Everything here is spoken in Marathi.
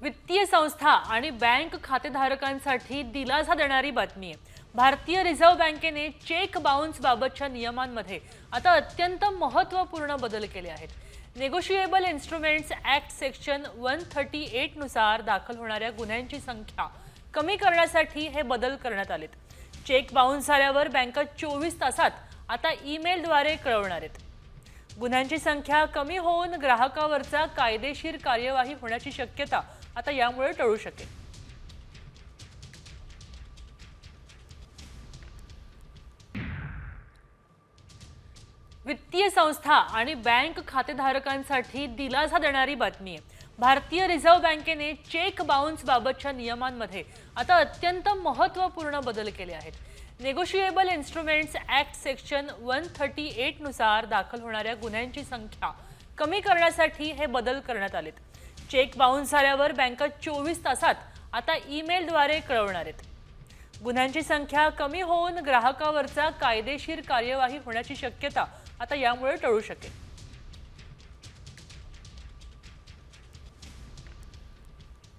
वित्तीय संस्था आणि बँक खातेधारकांसाठी दिलासा देणारी बातमी आहे। भारतीय रिझर्व्ह बँकेने चेक बाउन्स बाबतच्या नियमांमध्ये आता अत्यंत महत्त्वपूर्ण बदल केले आहेत। नेगोशिएबल इन्स्ट्रुमेंट्स ॲक्ट सेक्शन 138 नुसार दाखल होणाऱ्या गुन्ह्यांची संख्या कमी करण्यासाठी हे बदल करण्यात आलेत। चेक बाउन्स झाल्यावर बँका 24 तासात आता ईमेलद्वारे कळवणार आहेत। गुन्ह्यांची संख्या कमी होऊन ग्राहकावरचा कायदेशीर कार्यवाही होण्याची शक्यता आता यामुळे टळू शकेल। वित्तीय संस्था आणि बँक खातेधारकांसाठी दिलासा देणारी बातमी आहे। भारतीय रिझर्व्ह बँकेने चेक बाउन्स बाबतच्या नियमांमध्ये आता अत्यंत महत्त्वपूर्ण बदल केले आहेत। नेगोशिएबल इन्स्ट्रुमेंट्स ॲक्ट सेक्शन 138 नुसार दाखल होणाऱ्या गुन्ह्यांची संख्या कमी करण्यासाठी हे बदल करण्यात आलेत। चेक बाउन्स झाल्यावर बँका 24 तासात आता ईमेलद्वारे कळवणार आहेत। गुन्ह्यांची संख्या कमी होऊन ग्राहकावरचा कायदेशीर कार्यवाही होण्याची शक्यता आता यामुळे टळू शकेल।